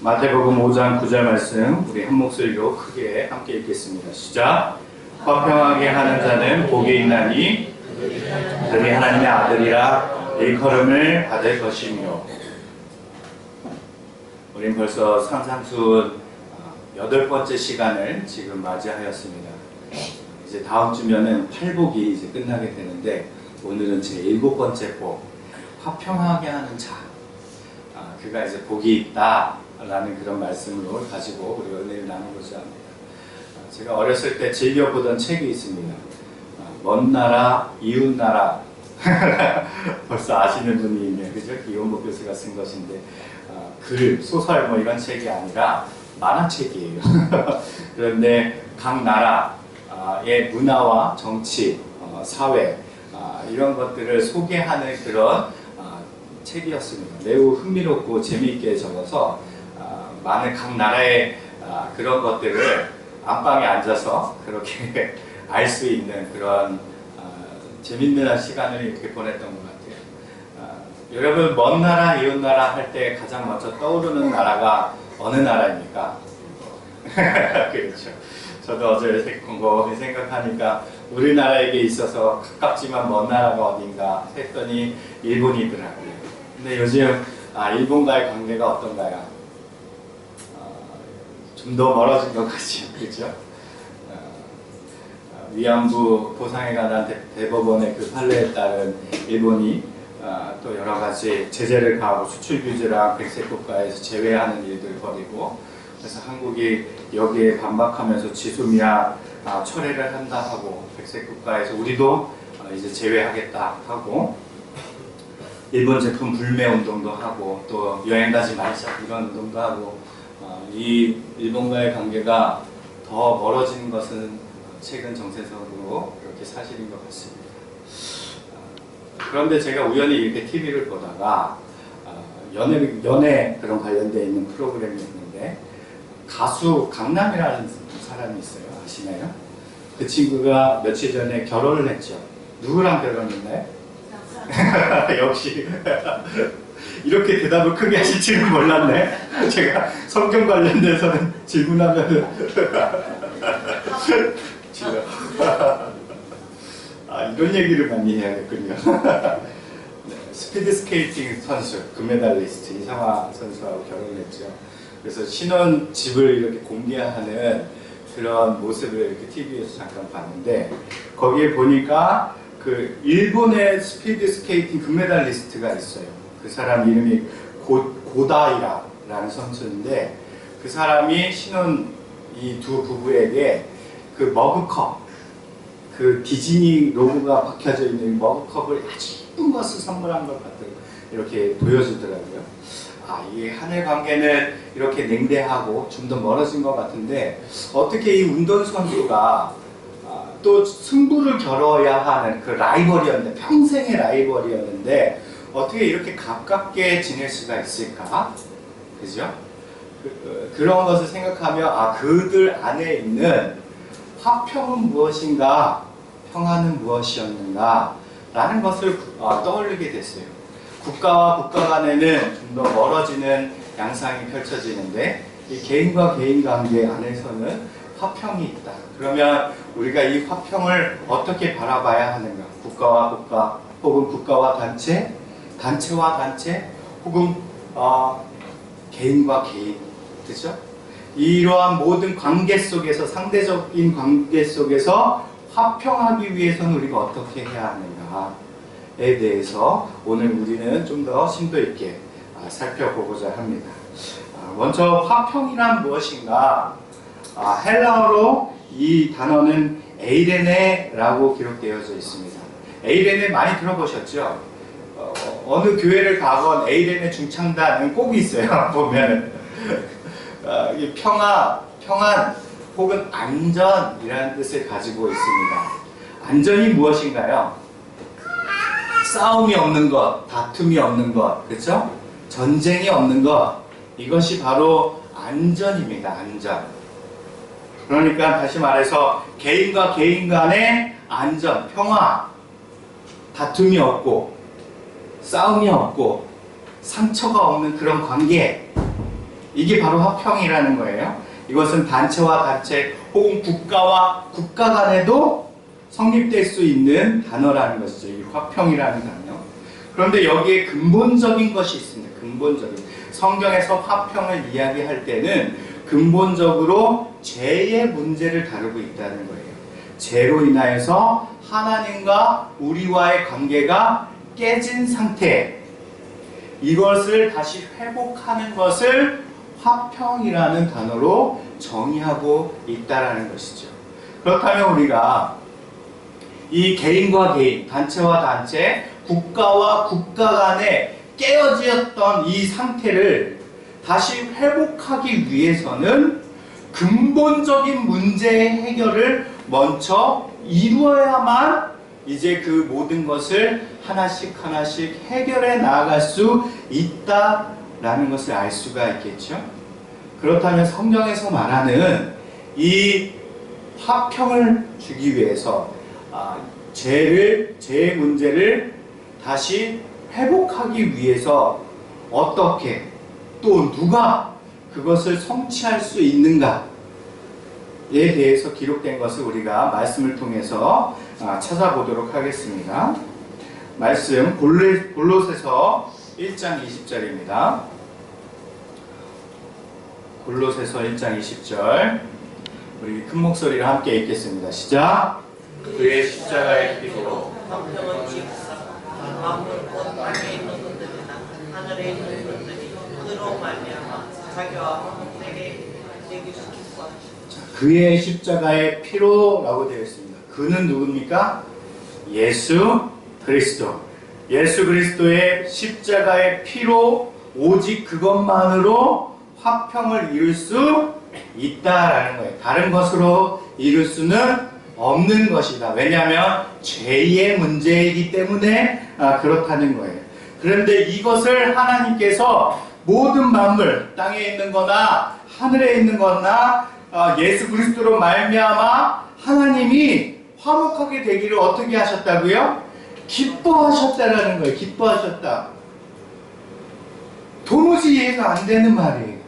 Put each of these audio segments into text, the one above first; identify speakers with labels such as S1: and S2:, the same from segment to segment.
S1: 마태복음 5장 9절 말씀 우리 한 목소리로 크게 함께 읽겠습니다. 시작. 화평하게 하는 자는 복이 있나니 그들이 하나님의 아들이라 일컬음을 받을 것이며. 우린 벌써 산상수훈 8번째 시간을 지금 맞이하였습니다. 이제 다음 주면은 팔복이 이제 끝나게 되는데, 오늘은 제 7번째 복, 화평하게 하는 자. 그가 이제 복이 있다라는 그런 말씀으로 가지고 우리가 은혜를 나누고자 합니다. 제가 어렸을 때 즐겨보던 책이 있습니다. 먼 나라, 이웃 나라. 벌써 아시는 분이 있네요. 그죠? 이원복 교수가 쓴 것인데, 글, 소설 뭐 이런 책이 아니라 만화책이에요. 그런데 각 나라의 문화와 정치, 사회, 이런 것들을 소개하는 그런 책이었습니다. 매우 흥미롭고 재미있게 적어서 많은 각 나라의 그런 것들을 안방에 앉아서 그렇게 알 수 있는 그런 재밌는 시간을 이렇게 보냈던 것 같아요. 여러분, 먼 나라, 이웃 나라 할 때 가장 먼저 떠오르는 나라가 어느 나라입니까? 그렇죠. 저도 어제 곰곰이 생각하니까 우리나라에게 있어서 가깝지만 먼 나라가 어딘가 했더니 일본이더라고요. 근데 요즘 일본과의 관계가 어떤가요? 좀 더 멀어진 것 같죠. 그렇죠? 위안부 보상에 관한 대법원의 그 판례에 따른 일본이 또 여러 가지 제재를 가하고 수출 규제랑 백색 국가에서 제외하는 일들을 벌이고, 그래서 한국이 여기에 반박하면서 지소미아 철회를 한다 하고, 백색 국가에서 우리도 이제 제외하겠다 하고, 일본 제품 불매 운동도 하고, 또 여행 가지 말자 이런 운동도 하고, 이 일본과의 관계가 더 멀어지는 것은 최근 정세적으로 그렇게 사실인 것 같습니다. 그런데 제가 우연히 이렇게 TV를 보다가 연애 그런 관련되어 있는 프로그램이 있는데, 가수 강남이라는 사람이 있어요. 아시나요? 그 친구가 며칠 전에 결혼을 했죠. 누구랑 결혼했나요? 역시 이렇게 대답을 크게 하실 줄은 몰랐네. 제가 성경 관련돼서는 질문하면은 이런 얘기를 많이 해야겠군요. 네, 스피드 스케이팅 선수, 금메달리스트 이상화 선수하고 결혼했죠. 그래서 신혼집을 이렇게 공개하는 그런 모습을 이렇게 TV에서 잠깐 봤는데, 거기에 보니까 그 일본의 스피드 스케이팅 금메달리스트가 있어요. 그 사람 이름이 고다이라라는 선수인데, 그 사람이 신혼 이 두 부부에게 그 머그컵, 그 디즈니 로고가 박혀져 있는 머그컵을 아주 예쁜 것을 선물한 것 같다고 이렇게 보여주더라고요. 이 한일 관계는 이렇게 냉대하고 좀 더 멀어진 것 같은데, 어떻게 이 운동선수가 또 승부를 겨뤄야 하는 그 라이벌이었는데, 평생의 라이벌이었는데 어떻게 이렇게 가깝게 지낼 수가 있을까? 그죠? 그런 것을 생각하며 그들 안에 있는 화평은 무엇인가, 평화는 무엇이었는가 라는 것을 떠올리게 됐어요. 국가와 국가 간에는 좀 더 멀어지는 양상이 펼쳐지는데, 이 개인과 개인 관계 안에서는 화평이 있다. 그러면 우리가 이 화평을 어떻게 바라봐야 하는가? 국가와 국가, 혹은 국가와 단체, 단체와 단체, 혹은 개인과 개인, 그죠? 이러한 모든 관계 속에서, 상대적인 관계 속에서 화평하기 위해서는 우리가 어떻게 해야 하는가에 대해서 오늘 우리는 좀 더 심도 있게 살펴보고자 합니다. 먼저 화평이란 무엇인가? 헬라어로 이 단어는 에이레네라고 기록되어져 있습니다. 에이레네 많이 들어보셨죠? 어느 교회를 가건 에이레네 중창단은 꼭 있어요. 보면은 평안 혹은 안전이라는 뜻을 가지고 있습니다. 안전이 무엇인가요? 싸움이 없는 것, 다툼이 없는 것, 그렇죠? 전쟁이 없는 것, 이것이 바로 안전입니다. 안전. 그러니까 다시 말해서 개인과 개인 간의 안전, 평화, 다툼이 없고 싸움이 없고 상처가 없는 그런 관계, 이게 바로 화평이라는 거예요. 이것은 단체와 단체 혹은 국가와 국가 간에도 성립될 수 있는 단어라는 것이죠. 이 화평이라는 단어. 그런데 여기에 근본적인 것이 있습니다. 근본적인. 성경에서 화평을 이야기할 때는 근본적으로 죄의 문제를 다루고 있다는 거예요. 죄로 인하여서 하나님과 우리와의 관계가 깨진 상태, 이것을 다시 회복하는 것을 화평이라는 단어로 정의하고 있다는 것이죠. 그렇다면 우리가 이 개인과 개인, 단체와 단체, 국가와 국가 간에 깨어지었던 이 상태를 다시 회복하기 위해서는 근본적인 문제의 해결을 먼저 이루어야만 이제 그 모든 것을 하나씩 하나씩 해결해 나아갈 수 있다라는 것을 알 수가 있겠죠. 그렇다면 성경에서 말하는 이 화평을 주기 위해서 죄의 문제를 다시 회복하기 위해서 어떻게 또 누가 그것을 성취할 수 있는가에 대해서 기록된 것을 우리가 말씀을 통해서 찾아보도록 하겠습니다. 말씀 골로새서 1장 20절입니다. 골로새서 1장 20절 우리 큰 목소리로 함께 읽겠습니다. 시작! 그의 십자가의 피로
S2: 화평은 직사 만물 곧 땅에 있는 것들이나 하늘에 있는 것들이 그로 말미암아 자기와 화목되게 되기시키고 하시고.
S1: 그의 십자가의 피로라고 되어 있습니다. 그는 누굽니까? 예수 그리스도. 예수 그리스도의 십자가의 피로 오직 그것만으로 화평을 이룰 수 있다라는 거예요. 다른 것으로 이룰 수는 없는 것이다. 왜냐하면 죄의 문제이기 때문에 그렇다는 거예요. 그런데 이것을 하나님께서 모든 만물, 땅에 있는 거나 하늘에 있는 거나 예수 그리스도로 말미암아 하나님이 화목하게 되기를 어떻게 하셨다고요? 기뻐하셨다라는 거예요. 기뻐하셨다. 도무지 이해가 안 되는 말이에요.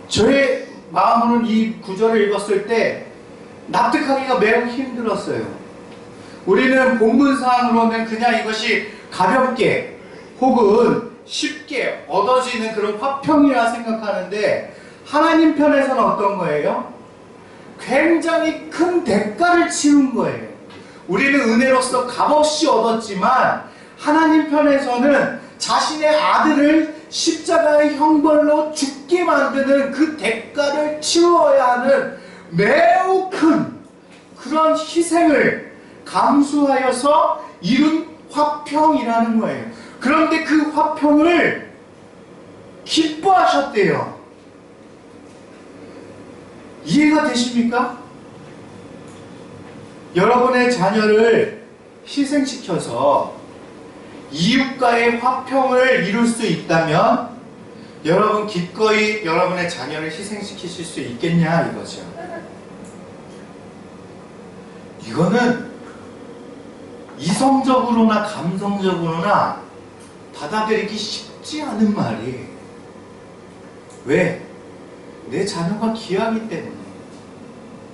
S1: 저의 마음으로는 이 구절을 읽었을 때 납득하기가 매우 힘들었어요. 우리는 본문상으로는 그냥 이것이 가볍게 혹은 쉽게 얻어지는 그런 화평이라 생각하는데 하나님 편에서는 어떤 거예요? 굉장히 큰 대가를 치른 거예요. 우리는 은혜로서 값없이 얻었지만 하나님 편에서는 자신의 아들을 십자가의 형벌로 죽게 만드는 그 대가를 치러야 하는 매우 큰 그런 희생을 감수하여서 이룬 화평이라는 거예요. 그런데 그 화평을 기뻐하셨대요. 이해가 되십니까? 여러분의 자녀를 희생시켜서 이웃과의 화평을 이룰 수 있다면 여러분 기꺼이 여러분의 자녀를 희생시키실 수 있겠냐 이거죠. 이거는 이성적으로나 감성적으로나 받아들이기 쉽지 않은 말이에요. 왜? 내 자녀가 귀하기 때문에.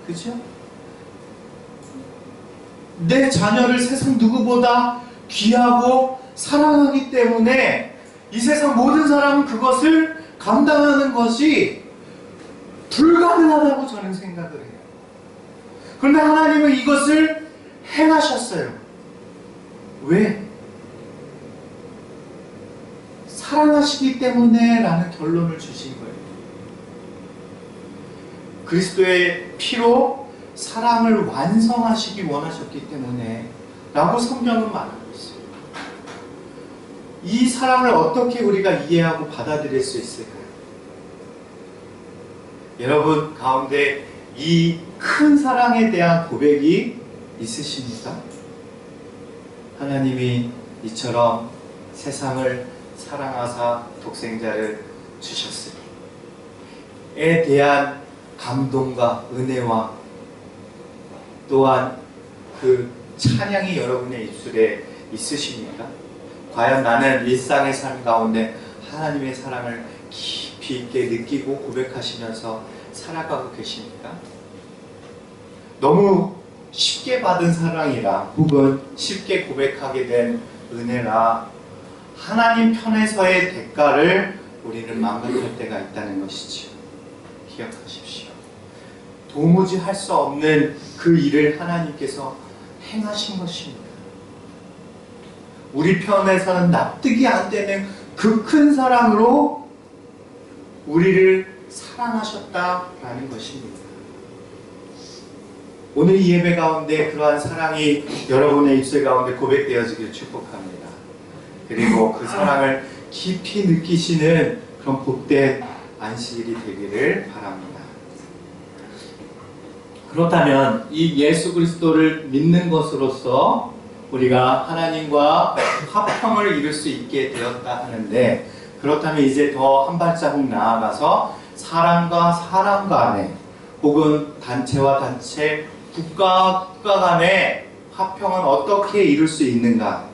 S1: 그죠? 내 자녀를 세상 누구보다 귀하고 사랑하기 때문에 이 세상 모든 사람은 그것을 감당하는 것이 불가능하다고 저는 생각을 해요. 그런데 하나님은 이것을 행하셨어요. 왜? 사랑하시기 때문에 라는 결론을 주신 거예요. 그리스도의 피로 사랑을 완성하시기 원하셨기 때문에 라고 성경은 말하고 있어요. 이 사랑을 어떻게 우리가 이해하고 받아들일 수 있을까요? 여러분 가운데 이 큰 사랑에 대한 고백이 있으십니까? 하나님이 이처럼 세상을 사랑하사 독생자를 주셨으니 에 대한 감동과 은혜와 또한 그 찬양이 여러분의 입술에 있으십니까? 과연 나는 일상의 삶 가운데 하나님의 사랑을 깊이 있게 느끼고 고백하시면서 살아가고 계십니까? 너무 쉽게 받은 사랑이라 혹은 쉽게 고백하게 된 은혜라 하나님 편에서의 대가를 우리는 망각할 때가 있다는 것이지요. 기억하십시오. 도무지 할 수 없는 그 일을 하나님께서 행하신 것입니다. 우리 편에서는 납득이 안 되는 그 큰 사랑으로 우리를 사랑하셨다라는 것입니다. 오늘 이 예배 가운데 그러한 사랑이 여러분의 입술 가운데 고백되어지길 축복합니다. 그리고 그 사랑을 깊이 느끼시는 그런 복된 안식일이 되기를 바랍니다. 그렇다면 이 예수 그리스도를 믿는 것으로서 우리가 하나님과 화평을 이룰 수 있게 되었다 하는데, 그렇다면 이제 더 한 발자국 나아가서 사람과 사람 간에 혹은 단체와 단체, 국가와 국가 간의 화평은 어떻게 이룰 수 있는가에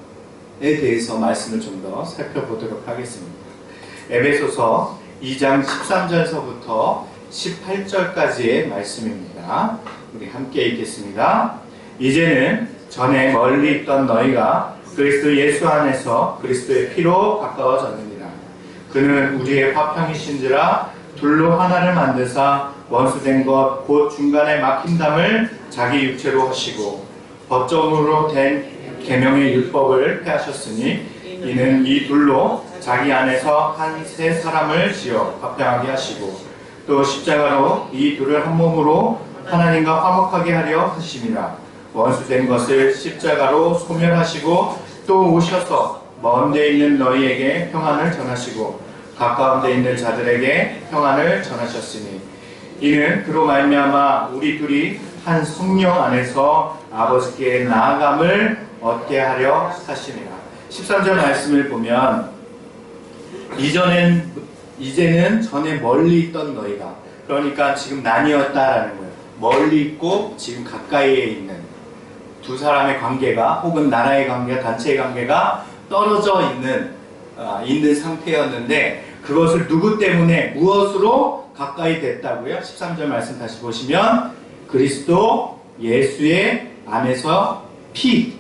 S1: 대해서 말씀을 좀 더 살펴보도록 하겠습니다. 에베소서 2장 13절서부터 18절까지의 말씀입니다. 우리 함께 읽겠습니다. 이제는 전에 멀리 있던 너희가 그리스도 예수 안에서 그리스도의 피로 가까워졌느니라. 그는 우리의 화평이신지라 둘로 하나를 만드사 원수된 것 곧 중간에 막힌 담을 자기 육체로 하시고 법정으로 된 계명의 율법을 폐하셨으니 이는 이 둘로 자기 안에서 한 세 사람을 지어 화평하게 하시고 또 십자가로 이 둘을 한 몸으로 하나님과 화목하게 하려 하심이라. 원수된 것을 십자가로 소멸하시고 또 오셔서 먼 데 있는 너희에게 평안을 전하시고 가까운 데 있는 자들에게 평안을 전하셨으니 이는 그로 말미암아 우리 둘이 한 성령 안에서 아버지께 나아감을 얻게 하려 하심이라. 13절 말씀을 보면 이제는 전에 멀리 있던 너희가, 그러니까 지금 나뉘었다라는 거예요. 멀리 있고 지금 가까이에 있는 두 사람의 관계가 혹은 나라의 관계가 단체의 관계가 떨어져 있는 상태였는데 그것을 누구 때문에 무엇으로 가까이 됐다고요? 13절 말씀 다시 보시면 그리스도 예수의 안에서 피,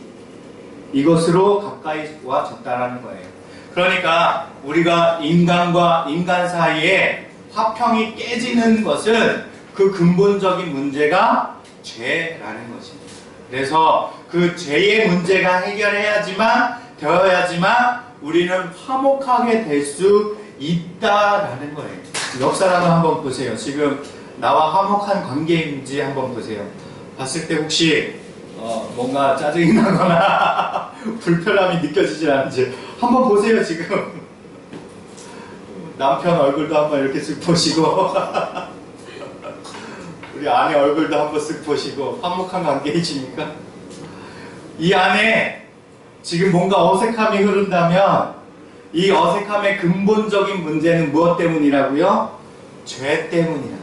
S1: 이것으로 가까이 와졌다라는 거예요. 그러니까 우리가 인간과 인간 사이에 화평이 깨지는 것은 그 근본적인 문제가 죄라는 것입니다. 그래서 그 죄의 문제가 되어야지만 우리는 화목하게 될 수 있다라는 거예요. 옆 사람을 한번 보세요. 지금 나와 화목한 관계인지 한번 보세요. 봤을 때 혹시 뭔가 짜증이 나거나 불편함이 느껴지지 않는지 한번 보세요. 지금 남편 얼굴도 한번 이렇게 쓱 보시고 우리 아내 얼굴도 한번 쓱 보시고 화목한 관계이십니까? 이 안에 지금 뭔가 어색함이 흐른다면 이 어색함의 근본적인 문제는 무엇 때문이라고요? 죄 때문이라.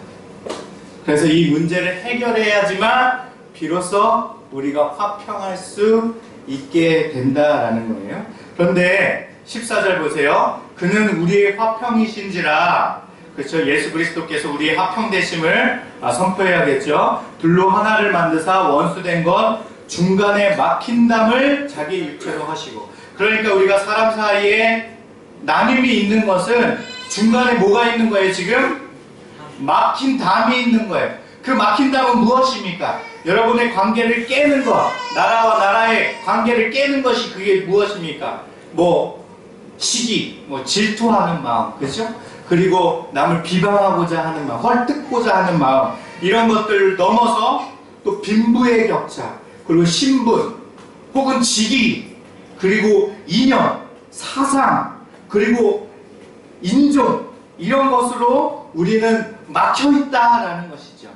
S1: 그래서 이 문제를 해결해야지만 비로소 우리가 화평할 수 있게 된다라는 거예요. 그런데 14절 보세요. 그는 우리의 화평이신지라. 그렇죠. 예수 그리스도께서 우리의 화평되심을 선포해야겠죠. 둘로 하나를 만드사 원수된 것 중간에 막힌 담을 자기 육체로 하시고. 그러니까 우리가 사람 사이에 나눔이 있는 것은 중간에 뭐가 있는 거예요? 지금 막힌 담이 있는 거예요. 그 막힌 담은 무엇입니까? 여러분의 관계를 깨는 것, 나라와 나라의 관계를 깨는 것이 그게 무엇입니까? 시기, 질투하는 마음, 그렇죠? 그리고 남을 비방하고자 하는 마음, 헐뜯고자 하는 마음, 이런 것들을 넘어서 또 빈부의 격차, 그리고 신분, 혹은 직위, 그리고 이념, 사상, 그리고 인종, 이런 것으로 우리는 막혀있다라는 것이죠.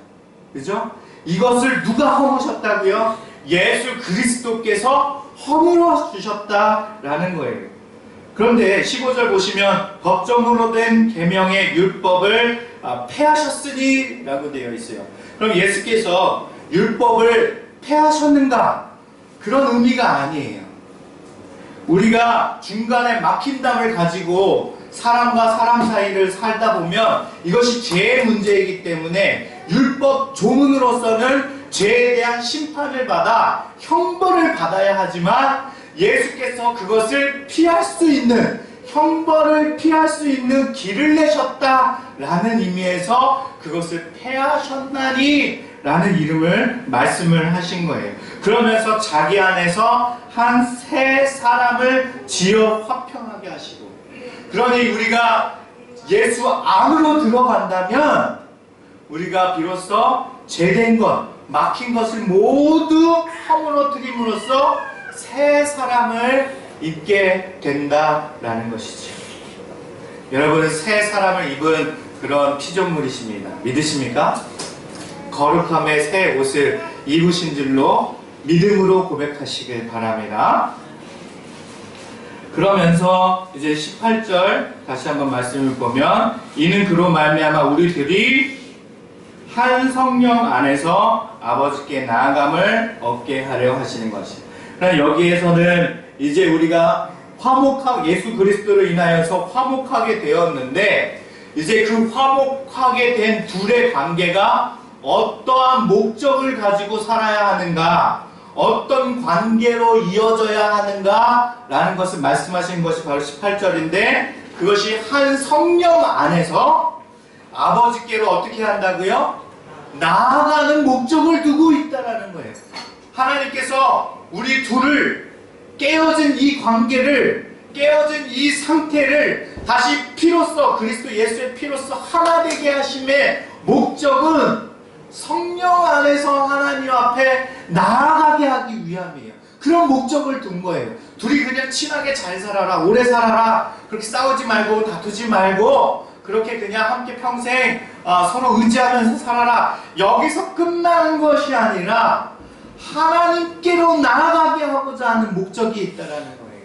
S1: 그죠? 이것을 누가 허무셨다고요? 예수 그리스도께서 허물어 주셨다라는 거예요. 그런데 15절 보시면 법정으로 된 계명의 율법을 폐하셨으니 라고 되어 있어요. 그럼 예수께서 율법을 폐하셨는가? 그런 의미가 아니에요. 우리가 중간에 막힌 담을 가지고 사람과 사람 사이를 살다 보면 이것이 죄의 문제이기 때문에 율법 조문으로서는 죄에 대한 심판을 받아 형벌을 받아야 하지만 예수께서 그것을 피할 수 있는, 형벌을 피할 수 있는 길을 내셨다라는 의미에서 그것을 패하셨나니 라는 이름을 말씀을 하신 거예요. 그러면서 자기 안에서 한 새 사람을 지어 화평하게 하시고, 그러니 우리가 예수 안으로 들어간다면 우리가 비로소 죄된 것, 막힌 것을 모두 허물어뜨림으로써 새 사람을 입게 된다라는 것이죠. 여러분은 새 사람을 입은 그런 피조물이십니다. 믿으십니까? 거룩함의 새 옷을 입으신 줄로 믿음으로 고백하시길 바랍니다. 그러면서 이제 18절 다시 한번 말씀을 보면, 이는 그로 말미암아 우리들이 한 성령 안에서 아버지께 나아감을 얻게 하려 하시는 것이에요. 그러나 여기에서는 이제 우리가 예수 그리스도로 인하여서 화목하게 되었는데, 이제 그 화목하게 된 둘의 관계가 어떠한 목적을 가지고 살아야 하는가, 어떤 관계로 이어져야 하는가 라는 것을 말씀하신 것이 바로 18절인데, 그것이 한 성령 안에서 아버지께로 어떻게 한다고요? 나아가는 목적을 두고 있다라는 거예요. 하나님께서 우리 둘을, 깨어진 이 관계를, 깨어진 이 상태를 다시 피로써, 그리스도 예수의 피로써 하나 되게 하심의 목적은 성령 안에서 하나님 앞에 나아가게 하기 위함이에요. 그런 목적을 둔 거예요. 둘이 그냥 친하게 잘 살아라, 오래 살아라, 그렇게 싸우지 말고 다투지 말고 그렇게 그냥 함께 평생 서로 의지하면서 살아라, 여기서 끝나는 것이 아니라 하나님께로 나아가게 하고자 하는 목적이 있다라는 거예요.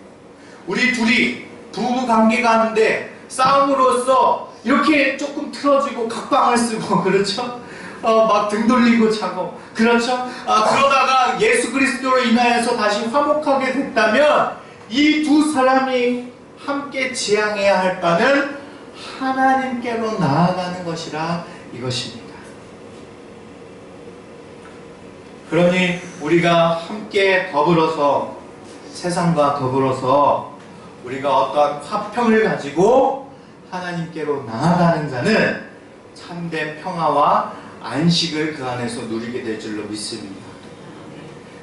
S1: 우리 둘이 부부 관계가 하는데 싸움으로써 이렇게 조금 틀어지고 각방을 쓰고, 그렇죠? 막 등 돌리고 자고, 그렇죠? 그러다가 예수 그리스도로 인하여서 다시 화목하게 됐다면 이 두 사람이 함께 지향해야 할 바는 하나님께로 나아가는 것이라 이것입니다. 그러니 우리가 함께 더불어서, 세상과 더불어서 우리가 어떠한 화평을 가지고 하나님께로 나아가는 자는 참된 평화와 안식을 그 안에서 누리게 될 줄로 믿습니다.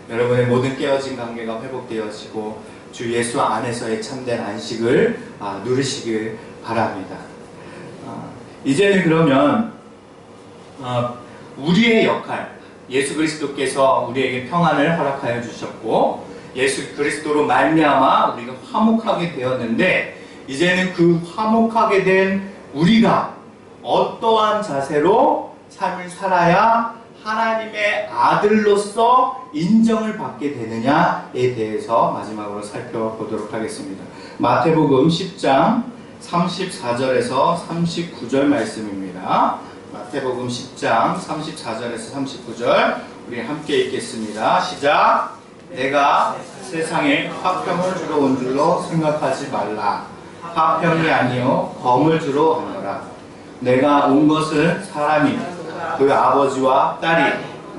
S1: 여러분의 모든 깨어진 관계가 회복되어지고 주 예수 안에서의 참된 안식을 누리시길 바랍니다. 이제는 그러면 우리의 역할, 예수 그리스도께서 우리에게 평안을 허락하여 주셨고 예수 그리스도로 말미암아 우리가 화목하게 되었는데, 이제는 그 화목하게 된 우리가 어떠한 자세로 삶을 살아야 하나님의 아들로서 인정을 받게 되느냐에 대해서 마지막으로 살펴보도록 하겠습니다. 마태복음 10장 34절에서 39절 말씀입니다. 마태복음 10장 34절에서 39절 우리 함께 읽겠습니다. 시작. 내가 세상에 화평을 주러 온 줄로 생각하지 말라. 화평이 아니요 검을 주러 왔노라. 내가 온 것은 사람이 그 아버지와 딸이,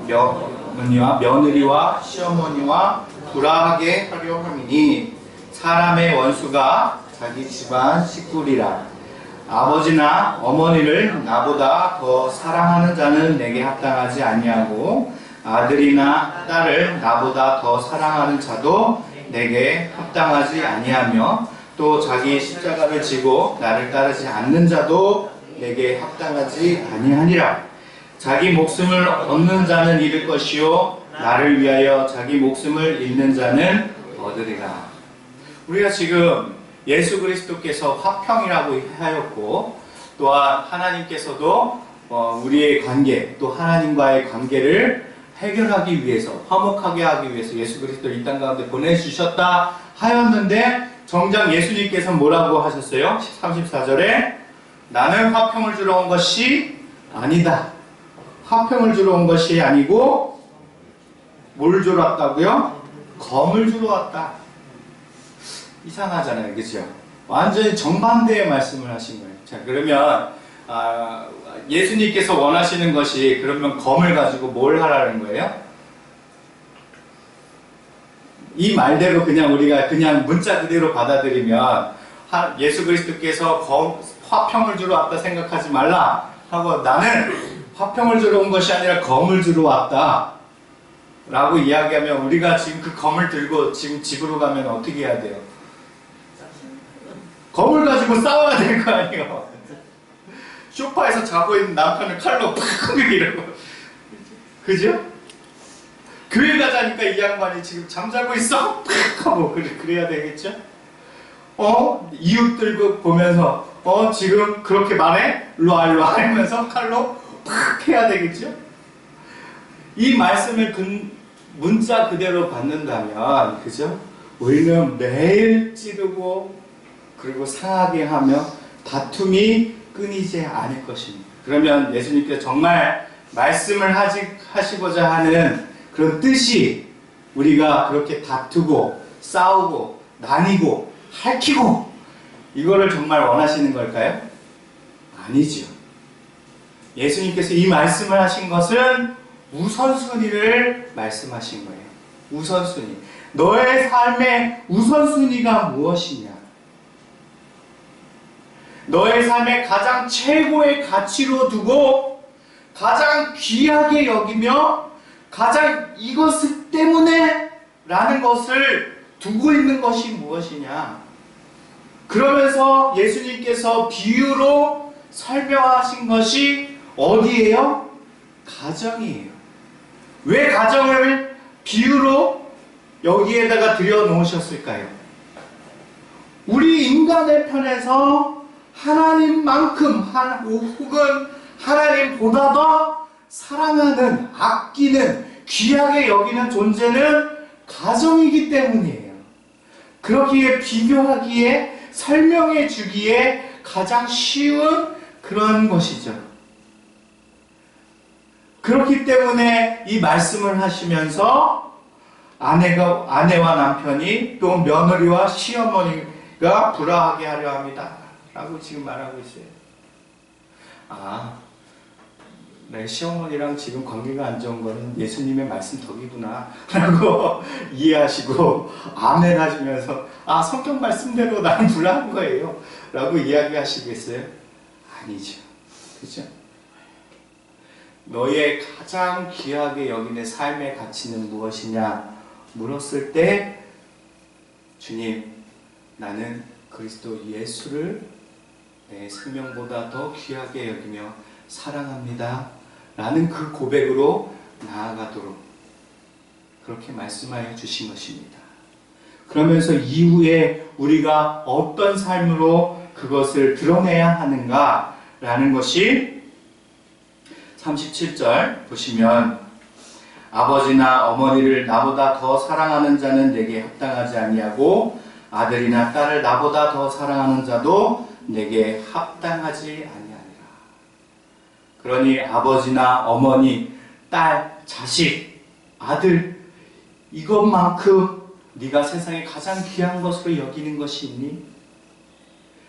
S1: 며느니와 며느리와 시어머니와 불화하게 하려 함이니 사람의 원수가 자기 집안 식구리라. 아버지나 어머니를 나보다 더 사랑하는 자는 내게 합당하지 아니하고 아들이나 딸을 나보다 더 사랑하는 자도 내게 합당하지 아니하며 또 자기 십자가를 지고 나를 따르지 않는 자도 내게 합당하지 아니하니라. 자기 목숨을 얻는 자는 잃을 것이요 나를 위하여 자기 목숨을 잃는 자는 얻으리라. 우리가 지금 예수 그리스도께서 화평이라고 하였고, 또한 하나님께서도 우리의 관계, 또 하나님과의 관계를 해결하기 위해서, 화목하게 하기 위해서 예수 그리스도를 이 땅 가운데 보내주셨다 하였는데, 정작 예수님께서 뭐라고 하셨어요? 34절에 나는 화평을 주러 온 것이 아니다. 화평을 주러 온 것이 아니고 뭘 주러 왔다고요? 검을 주러 왔다. 이상하잖아요, 그죠? 완전히 정반대의 말씀을 하신 거예요. 자, 그러면 예수님께서 원하시는 것이 그러면 검을 가지고 뭘 하라는 거예요? 이 말대로 그냥 우리가 그냥 문자 그대로 받아들이면 예수 그리스도께서 화평을 주러 왔다 생각하지 말라 하고 나는 화평을 주러 온 것이 아니라 검을 주러 왔다 라고 이야기하면 우리가 지금 그 검을 들고 지금 집으로 가면 어떻게 해야 돼요? 검을 가지고 싸워야 될 거 아니에요. 소파에서 자고 있는 남편을 칼로 팍 이러고, 그죠? 교회 가자니까 이 양반이 지금 잠자고 있어? 팍 하고 그래야 되겠죠? 이웃들 보면서 지금 그렇게 말해? 일로와 하면서 칼로 팍 해야 되겠죠? 이 말씀을 문자 그대로 받는다면, 그죠? 우리는 매일 찌르고 그리고 상하게 하며 다툼이 끊이지 않을 것입니다. 그러면 예수님께서 정말 말씀을 하시고자 하는 그런 뜻이 우리가 그렇게 다투고 싸우고 나뉘고 핥히고 이거를 정말 원하시는 걸까요? 아니죠. 예수님께서 이 말씀을 하신 것은 우선순위를 말씀하신 거예요. 우선순위. 너의 삶의 우선순위가 무엇이냐? 너의 삶의 가장 최고의 가치로 두고 가장 귀하게 여기며 가장 이것 때문에 라는 것을 두고 있는 것이 무엇이냐? 그러면서 예수님께서 비유로 설명하신 것이 어디예요? 가정이에요. 왜 가정을 비유로 여기에다가 들여놓으셨을까요? 우리 인간의 편에서 하나님만큼 혹은 하나님보다 더 사랑하는, 아끼는, 귀하게 여기는 존재는 가정이기 때문이에요. 그러기에 비교하기에 설명해 주기에 가장 쉬운 그런 것이죠. 그렇기 때문에 이 말씀을 하시면서 아내와 남편이 또 며느리와 시어머니가 불화하게 하려 합니다. 라고 지금 말하고 있어요. 내 시어머니랑 지금 관계가 안 좋은 거는 예수님의 말씀 덕이구나 라고 이해하시고 아멘 하시면서 성경 말씀대로 나는 불화한 거예요 라고 이야기하시겠어요? 아니죠. 그죠? 너의 가장 귀하게 여기는 삶의 가치는 무엇이냐 물었을 때 주님, 나는 그리스도 예수를 내 생명보다 더 귀하게 여기며 사랑합니다 라는 그 고백으로 나아가도록 그렇게 말씀하여 주신 것입니다. 그러면서 이후에 우리가 어떤 삶으로 그것을 드러내야 하는가 라는 것이 37절 보시면 아버지나 어머니를 나보다 더 사랑하는 자는 내게 합당하지 아니하고 아들이나 딸을 나보다 더 사랑하는 자도 내게 합당하지 아니하니라. 그러니 아버지나 어머니, 딸, 자식, 아들 이것만큼 네가 세상에 가장 귀한 것으로 여기는 것이 있니?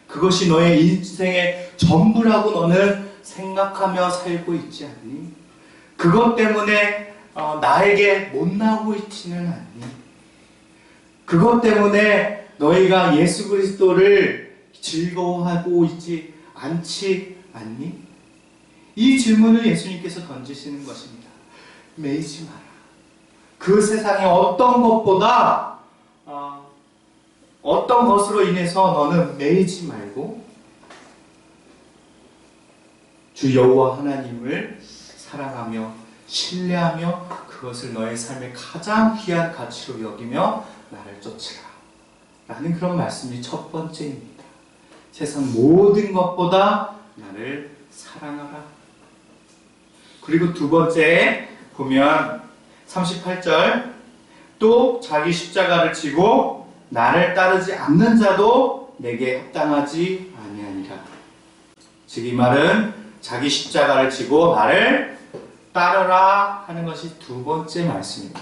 S1: 그것이 너의 인생의 전부라고 너는 생각하며 살고 있지 않니? 그것 때문에 나에게 못나오고 있지는 않니? 그것 때문에 너희가 예수 그리스도를 즐거워하고 있지 않지 않니? 이 질문을 예수님께서 던지시는 것입니다. 매이지 마라. 그 세상의 어떤 것보다 어떤 것으로 인해서 너는 매이지 말고 주 여호와 하나님을 사랑하며 신뢰하며 그것을 너의 삶의 가장 귀한 가치로 여기며 나를 쫓으라 라는 그런 말씀이 첫 번째입니다. 세상 모든 것보다 나를 사랑하라. 그리고 두 번째에 보면 38절 또 자기 십자가를 지고 나를 따르지 않는 자도 내게 합당하지 아니하니라. 즉 이 말은 자기 십자가를 지고 나를 따르라 하는 것이 두 번째 말씀입니다.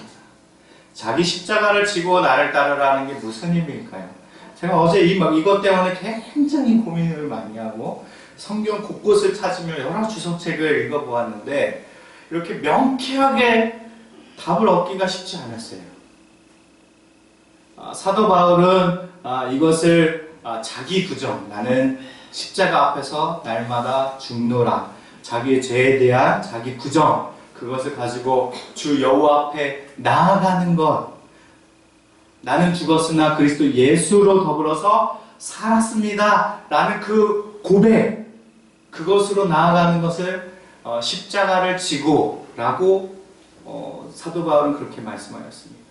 S1: 자기 십자가를 지고 나를 따르라 하는 게 무슨 의미일까요? 제가 어제 이것 때문에 굉장히 고민을 많이 하고 성경 곳곳을 찾으며 여러 주석책을 읽어보았는데 이렇게 명쾌하게 답을 얻기가 쉽지 않았어요. 사도 바울은 이것을 자기 부정, 나는 십자가 앞에서 날마다 죽노라, 자기의 죄에 대한 자기 부정, 그것을 가지고 주 여호와 앞에 나아가는 것, 나는 죽었으나 그리스도 예수로 더불어서 살았습니다 라는 그 고백, 그것으로 나아가는 것을 십자가를 지고 라고 사도 바울은 그렇게 말씀하였습니다.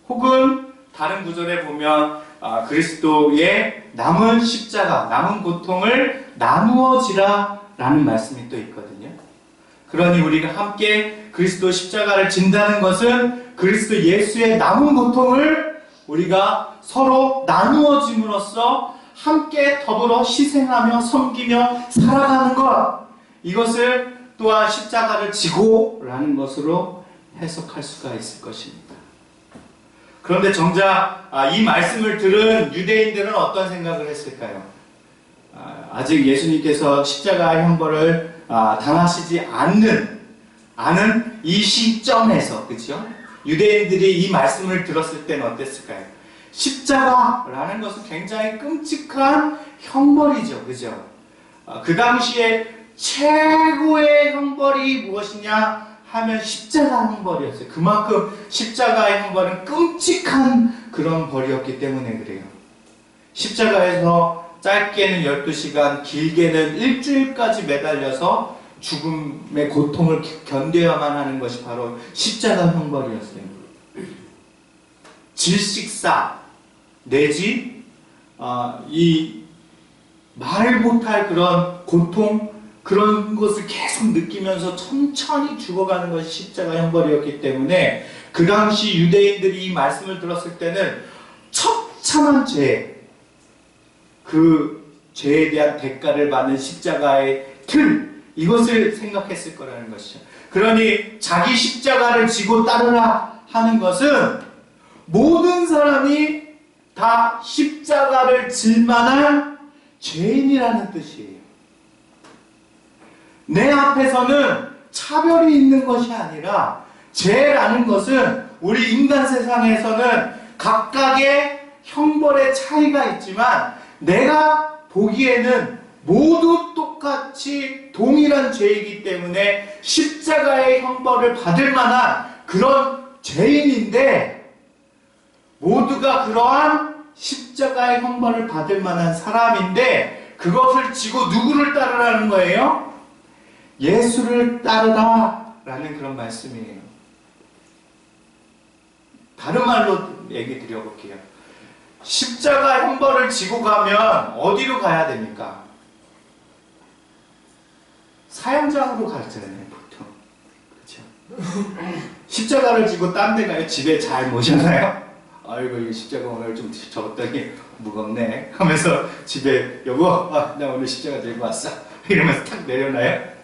S1: 혹은 다른 구절에 보면 그리스도의 남은 십자가, 남은 고통을 나누어지라 라는 말씀이 또 있거든요. 그러니 우리가 함께 그리스도 십자가를 진다는 것은 그리스도 예수의 남은 고통을 우리가 서로 나누어짐으로써 함께 더불어 희생하며 섬기며 살아가는 것, 이것을 또한 십자가를 지고 라는 것으로 해석할 수가 있을 것입니다. 그런데 정작 이 말씀을 들은 유대인들은 어떤 생각을 했을까요? 아직 예수님께서 십자가의 형벌을 당하시지 않은 이 시점에서, 그렇죠? 유대인들이 이 말씀을 들었을 때는 어땠을까요? 십자가라는 것은 굉장히 끔찍한 형벌이죠, 그죠? 그 당시에 최고의 형벌이 무엇이냐 하면 십자가 형벌이었어요. 그만큼 십자가의 형벌은 끔찍한 그런 벌이었기 때문에 그래요. 십자가에서 짧게는 12시간, 길게는 일주일까지 매달려서 죽음의 고통을 견뎌야만 하는 것이 바로 십자가 형벌이었어요. 질식사 내지 이 말 못할 그런 고통, 그런 것을 계속 느끼면서 천천히 죽어가는 것이 십자가 형벌이었기 때문에 그 당시 유대인들이 이 말씀을 들었을 때는 처참한 죄, 그 죄에 대한 대가를 받는 십자가의 틀, 이것을 생각했을 거라는 것이죠. 그러니 자기 십자가를 지고 따르라 하는 것은 모든 사람이 다 십자가를 질 만한 죄인이라는 뜻이에요. 내 앞에서는 차별이 있는 것이 아니라, 죄라는 것은 우리 인간 세상에서는 각각의 형벌의 차이가 있지만 내가 보기에는 모두 똑같이 동일한 죄이기 때문에 십자가의 형벌을 받을 만한 그런 죄인인데, 모두가 그러한 십자가의 형벌을 받을 만한 사람인데 그것을 지고 누구를 따르라는 거예요? 예수를 따르라 라는 그런 말씀이에요. 다른 말로 얘기 드려볼게요. 십자가 형벌을 지고 가면 어디로 가야 됩니까? 사형장으로 가잖아요, 보통. 그렇죠? 십자가를 지고 딴 데 가요? 집에 잘 모셨나요? 아이고, 이 십자가 오늘 좀 졌더니 무겁네 하면서 집에, 여보, 나 오늘 십자가 들고 왔어 이러면서 탁 내려놔요?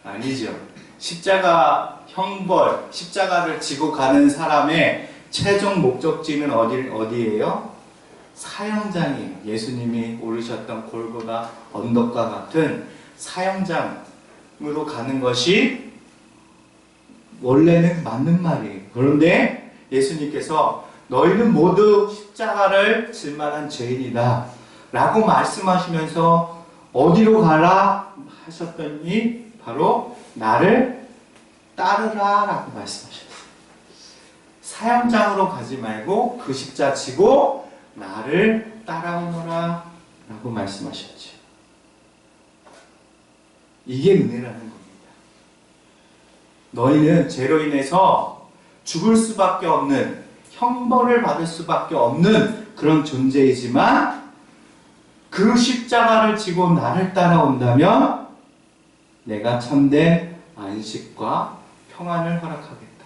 S1: 아니죠. 십자가 형벌, 십자가를 지고 가는 사람의 최종 목적지는 어디예요? 사형장이에요. 예수님이 오르셨던 골고다 언덕과 같은 사형장으로 가는 것이 원래는 맞는 말이에요. 그런데 예수님께서 너희는 모두 십자가를 질 만한 죄인이다 라고 말씀하시면서 어디로 가라 하셨더니 바로 나를 따르라 라고 말씀하셨어요. 사형장으로 가지 말고 그 십자 지고 나를 따라오너라 라고 말씀하셨죠. 이게 은혜라는 겁니다. 너희는 죄로 인해서 죽을 수밖에 없는, 형벌을 받을 수밖에 없는 그런 존재이지만 그 십자가를 지고 나를 따라온다면 내가 참된 안식과 평안을 허락하겠다.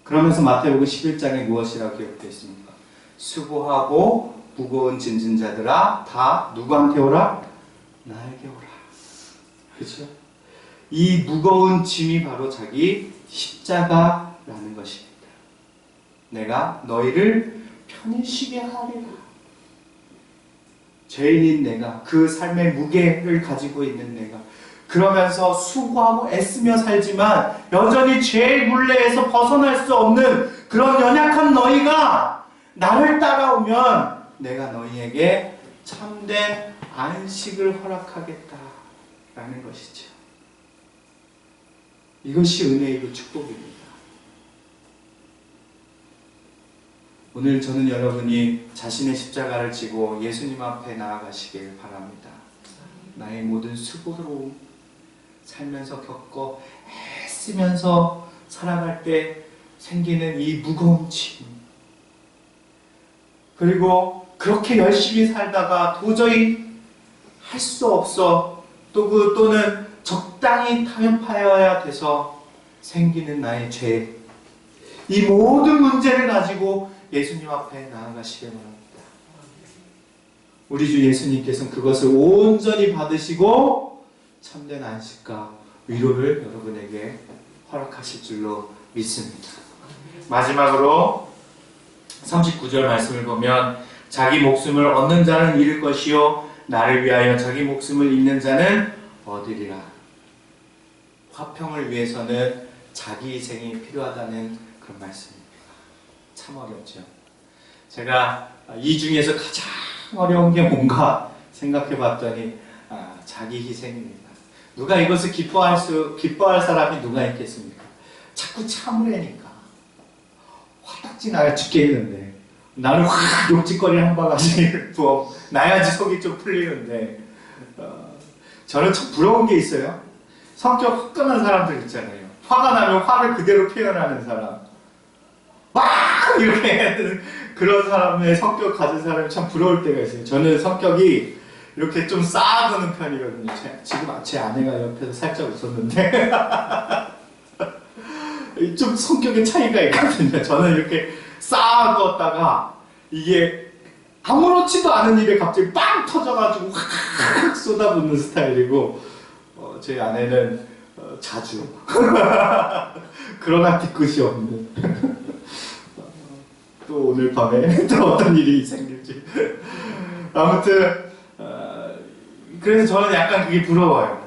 S1: 그러면서 마태복음 11장에 무엇이라고 기록되어 있습니까? 수고하고 무거운 짐진 자들아 다 누구한테 오라? 나에게 오라. 그렇죠? 이 무거운 짐이 바로 자기 십자가라는 것입니다. 내가 너희를 편히 쉬게 하리라. 죄인인 내가, 그 삶의 무게를 가지고 있는 내가, 그러면서 수고하고 애쓰며 살지만 여전히 죄의 굴레에서 벗어날 수 없는 그런 연약한 너희가 나를 따라오면 내가 너희에게 참된 안식을 허락하겠다라는 것이죠. 이것이 은혜이고 축복입니다. 오늘 저는 여러분이 자신의 십자가를 지고 예수님 앞에 나아가시길 바랍니다. 나의 모든 수고로 살면서 겪고 애쓰면서 살아갈 때 생기는 이 무거운 짐, 그리고 그렇게 열심히 살다가 도저히 할 수 없어 또는 적당히 타협하여야 돼서 생기는 나의 죄, 이 모든 문제를 가지고 예수님 앞에 나아가시길 바랍니다. 우리 주 예수님께서는 그것을 온전히 받으시고 참된 안식과 위로를 여러분에게 허락하실 줄로 믿습니다. 마지막으로 39절 말씀을 보면 자기 목숨을 얻는 자는 잃을 것이요 나를 위하여 자기 목숨을 잃는 자는 얻으리라. 화평을 위해서는 자기 희생이 필요하다는 그런 말씀입니다. 참 어렵죠. 제가 이 중에서 가장 어려운 게 뭔가 생각해 봤더니 자기 희생입니다. 누가 이것을 기뻐할 사람이 누가 있겠습니까? 자꾸 참으려니까 화딱지 나야 죽겠는데 나는 확 욕짓거리 한 바가지 부어 나야지 속이 좀 풀리는데 저는 참 부러운 게 있어요. 성격 화끈한 사람들 있잖아요. 화가 나면 화를 그대로 표현하는 사람, 막 이렇게 해야 되는 그런 사람의 성격 가진 사람이 참 부러울 때가 있어요. 저는 성격이 이렇게 좀 쌓아두는 편이거든요. 지금 제 아내가 옆에서 살짝 웃었는데 좀 성격의 차이가 있거든요. 저는 이렇게 쌓아두었다가 이게 아무렇지도 않은 일에 갑자기 빵 터져가지고 확 쏟아붓는 스타일이고 제 아내는 자주 그러나 뒤끝이 없는 또 오늘 밤에 또 어떤 일이 생길지 아무튼 그래서 저는 약간 그게 부러워요.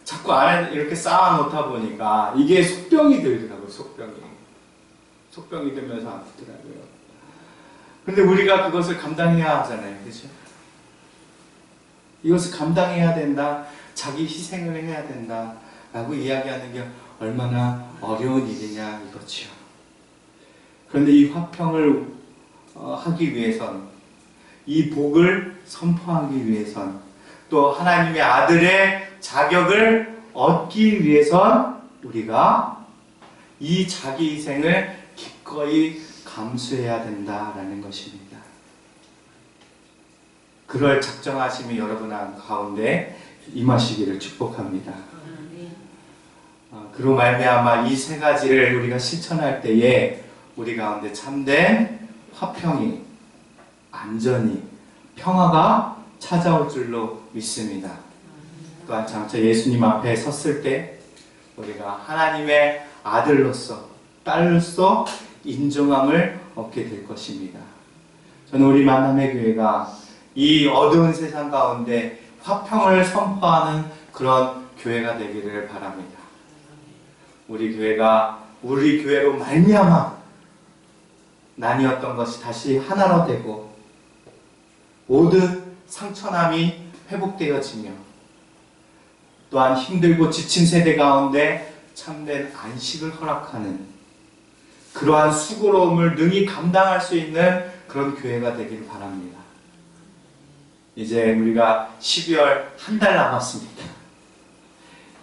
S1: 자꾸 안에 이렇게 쌓아놓다 보니까 이게 속병이 들더라고요. 속병이 들면서 아프더라고요. 근데 우리가 그것을 감당해야 하잖아요. 그렇죠? 이것을 감당해야 된다. 자기 희생을 해야 된다. 라고 이야기하는 게 얼마나 어려운 일이냐 이거죠. 그런데 이 화평을 하기 위해선, 이 복을 선포하기 위해선, 또 하나님의 아들의 자격을 얻기 위해선 우리가 이 자기 희생을 기꺼이 감수해야 된다라는 것입니다. 그럴 작정하심이 여러분 가운데 임하시기를 축복합니다. 그로 말미암아 이 세 가지를 우리가 실천할 때에 우리 가운데 참된 화평이, 안전이, 평화가 찾아올 줄로 믿습니다. 또한 장차 예수님 앞에 섰을 때 우리가 하나님의 아들로서, 딸로서 인정함을 얻게 될 것입니다. 저는 우리 만남의 교회가 이 어두운 세상 가운데 화평을 선포하는 그런 교회가 되기를 바랍니다. 우리 교회가 우리 교회로 말미암아 나뉘었던 것이 다시 하나로 되고 모든 상처남이 회복되어지며 또한 힘들고 지친 세대 가운데 참된 안식을 허락하는 그러한 수고로움을 능히 감당할 수 있는 그런 교회가 되길 바랍니다. 이제 우리가 12월 한 달 남았습니다.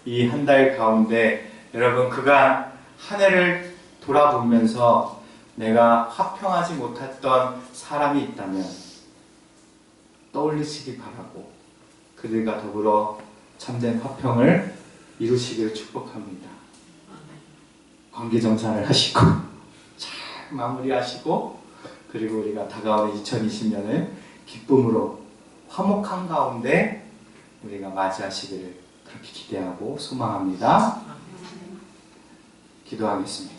S1: 이 한 달 가운데 여러분 그간 한 해를 돌아보면서 내가 화평하지 못했던 사람이 있다면 떠올리시기 바라고 그들과 더불어 참된 화평을 이루시기를 축복합니다. 관계정산을 하시고 잘 마무리하시고 그리고 우리가 다가오는 2020년을 기쁨으로 화목한 가운데 우리가 맞이하시기를 그렇게 기대하고 소망합니다. 기도하겠습니다.